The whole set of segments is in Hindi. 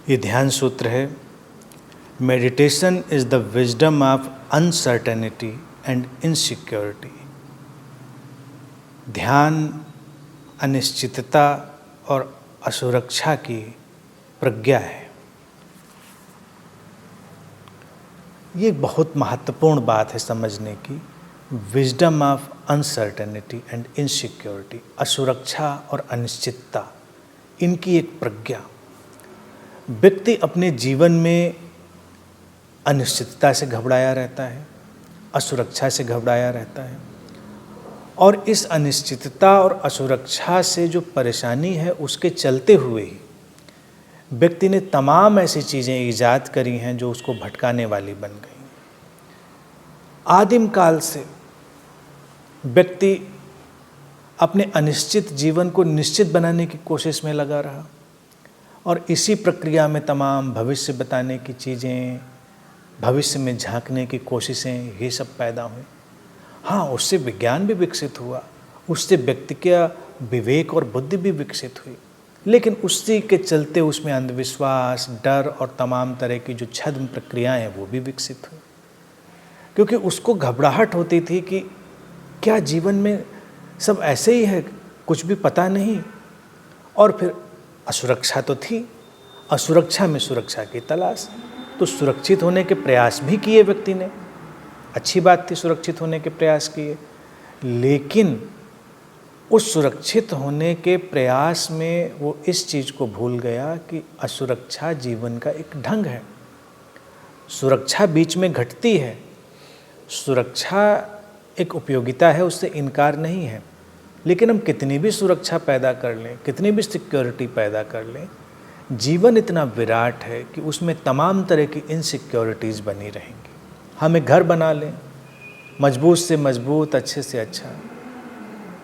ये ध्यान सूत्र है, meditation is the wisdom of uncertainty and insecurity. ध्यान अनिश्चितता और असुरक्षा की प्रज्ञा है। ये बहुत महत्वपूर्ण बात है समझने की। Wisdom of uncertainty and insecurity, असुरक्षा और अनिश्चितता, इनकी एक प्रज्ञा। व्यक्ति अपने जीवन में अनिश्चितता से घबराया रहता है, असुरक्षा से घबराया रहता है, और इस अनिश्चितता और असुरक्षा से जो परेशानी है उसके चलते हुए ही व्यक्ति ने तमाम ऐसी चीज़ें ईजाद करी हैं जो उसको भटकाने वाली बन गई। आदिम काल से व्यक्ति अपने अनिश्चित जीवन को निश्चित बनाने की कोशिश में लगा रहा, और इसी प्रक्रिया में तमाम भविष्य बताने की चीज़ें, भविष्य में झांकने की कोशिशें, ये सब पैदा हुई। हाँ, उससे विज्ञान भी विकसित हुआ, उससे व्यक्ति का विवेक और बुद्धि भी विकसित हुई, लेकिन उसी के चलते उसमें अंधविश्वास, डर और तमाम तरह की जो छद्म प्रक्रियाएं हैं वो भी विकसित हुई, क्योंकि उसको घबराहट होती थी कि क्या जीवन में सब ऐसे ही है, कुछ भी पता नहीं। और फिर असुरक्षा तो थी, असुरक्षा में सुरक्षा की तलाश, तो सुरक्षित होने के प्रयास भी किए व्यक्ति ने, अच्छी बात थी, सुरक्षित होने के प्रयास किए, लेकिन उस सुरक्षित होने के प्रयास में वो इस चीज़ को भूल गया कि असुरक्षा जीवन का एक ढंग है। सुरक्षा बीच में घटती है, सुरक्षा एक उपयोगिता है, उससे इनकार नहीं है, लेकिन हम कितनी भी सुरक्षा पैदा कर लें, कितनी भी सिक्योरिटी पैदा कर लें, जीवन इतना विराट है कि उसमें तमाम तरह की इनसिक्योरिटीज़ बनी रहेंगी। हम एक घर बना लें, मजबूत से मजबूत, अच्छे से अच्छा,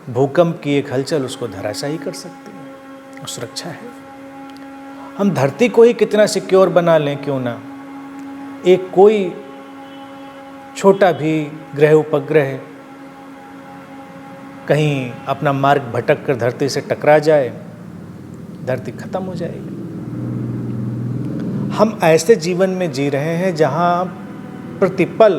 भूकंप की एक हलचल उसको धराशायी कर सकती है, सुरक्षा है। हम धरती को ही कितना सिक्योर बना लें क्यों ना, एक कोई छोटा भी ग्रह उपग्रह कहीं अपना मार्ग भटक कर धरती से टकरा जाए, धरती खत्म हो जाएगी। हम ऐसे जीवन में जी रहे हैं जहां प्रतिपल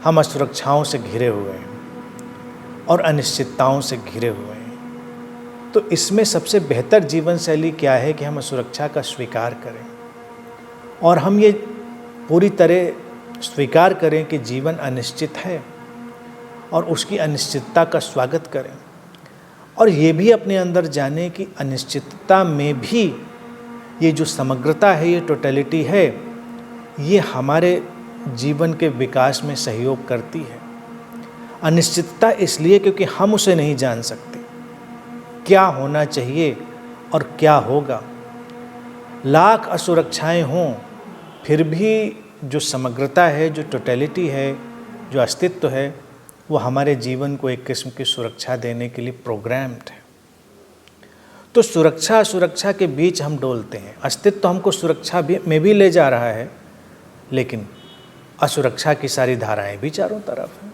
हम असुरक्षाओं से घिरे हुए हैं और अनिश्चितताओं से घिरे हुए हैं। तो इसमें सबसे बेहतर जीवन शैली क्या है कि हम असुरक्षा का स्वीकार करें, और हम ये पूरी तरह स्वीकार करें कि जीवन अनिश्चित है और उसकी अनिश्चितता का स्वागत करें, और ये भी अपने अंदर जाने कि अनिश्चितता में भी ये जो समग्रता है, ये टोटलिटी है, ये हमारे जीवन के विकास में सहयोग करती है। अनिश्चितता इसलिए क्योंकि हम उसे नहीं जान सकते, क्या होना चाहिए और क्या होगा। लाख असुरक्षाएं हों, फिर भी जो समग्रता है, जो टोटलिटी है, जो अस्तित्व है, वो हमारे जीवन को एक किस्म की सुरक्षा देने के लिए प्रोग्राम्ड है। तो सुरक्षा असुरक्षा के बीच हम डोलते हैं। अस्तित्व हमको सुरक्षा में भी ले जा रहा है, लेकिन असुरक्षा की सारी धाराएं भी चारों तरफ हैं।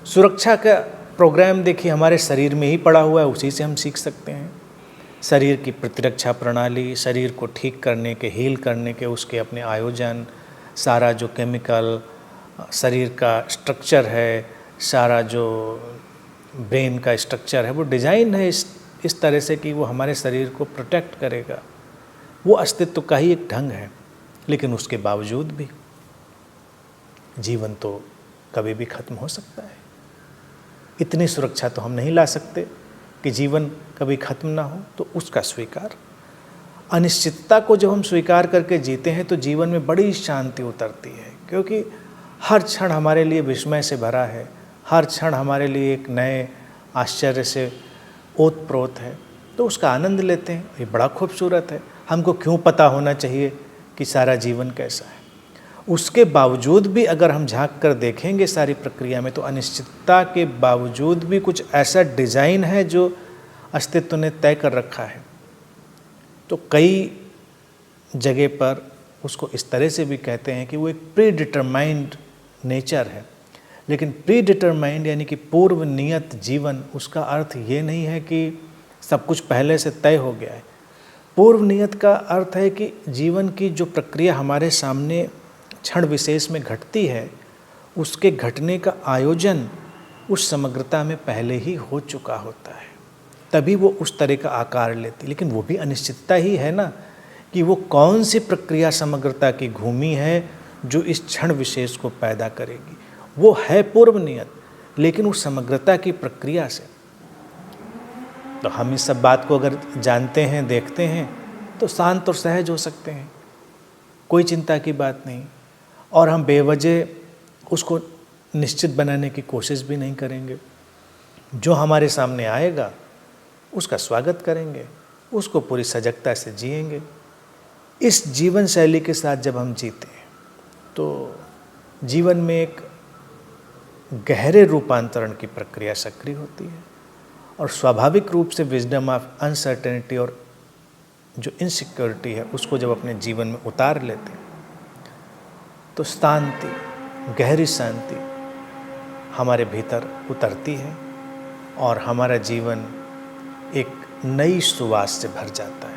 सुरक्षा का प्रोग्राम देखिए हमारे शरीर में ही पड़ा हुआ है, उसी से हम सीख सकते हैं। शरीर की प्रतिरक्षा प्रणाली, शरीर को ठीक करने के, हील करने के उसके अपने आयोजन, सारा जो केमिकल शरीर का स्ट्रक्चर है, सारा जो ब्रेन का स्ट्रक्चर है, वो डिज़ाइन है इस तरह से कि वो हमारे शरीर को प्रोटेक्ट करेगा। वो अस्तित्व का ही एक ढंग है, लेकिन उसके बावजूद भी जीवन तो कभी भी खत्म हो सकता है। इतनी सुरक्षा तो हम नहीं ला सकते कि जीवन कभी खत्म ना हो, तो उसका स्वीकार। अनिश्चितता को जब हम स्वीकार करके जीते हैं तो जीवन में बड़ी शांति उतरती है, क्योंकि हर क्षण हमारे लिए विस्मय से भरा है, हर क्षण हमारे लिए एक नए आश्चर्य से ओतप्रोत है, तो उसका आनंद लेते हैं। ये बड़ा खूबसूरत है। हमको क्यों पता होना चाहिए कि सारा जीवन कैसा है? उसके बावजूद भी अगर हम झांक कर देखेंगे सारी प्रक्रिया में, तो अनिश्चितता के बावजूद भी कुछ ऐसा डिज़ाइन है जो अस्तित्व ने तय कर रखा है। तो कई जगह पर उसको इस तरह से भी कहते हैं कि वो एक प्री डिटरमाइंड नेचर है। लेकिन प्री डिटरमाइंड यानी कि पूर्व नियत जीवन, उसका अर्थ ये नहीं है कि सब कुछ पहले से तय हो गया है। पूर्व नियत का अर्थ है कि जीवन की जो प्रक्रिया हमारे सामने क्षण विशेष में घटती है, उसके घटने का आयोजन उस समग्रता में पहले ही हो चुका होता है, तभी वो उस तरह का आकार लेती। लेकिन वो भी अनिश्चितता ही है ना, कि वो कौन सी प्रक्रिया समग्रता की घूमी है जो इस क्षण विशेष को पैदा करेगी। वो है पूर्व नियत, लेकिन उस समग्रता की प्रक्रिया से। तो हम इस सब बात को अगर जानते हैं, देखते हैं, तो शांत और सहज हो सकते हैं, कोई चिंता की बात नहीं। और हम बेवजह उसको निश्चित बनाने की कोशिश भी नहीं करेंगे। जो हमारे सामने आएगा उसका स्वागत करेंगे, उसको पूरी सजगता से जिएंगे। इस जीवन शैली के साथ जब हम जीते हैं तो जीवन में एक गहरे रूपांतरण की प्रक्रिया सक्रिय होती है, और स्वाभाविक रूप से विजडम ऑफ अनसर्टेनिटी और जो इनसिक्योरिटी है उसको जब अपने जीवन में उतार लेते हैं तो शांति, गहरी शांति हमारे भीतर उतरती है और हमारा जीवन एक नई सुवास से भर जाता है।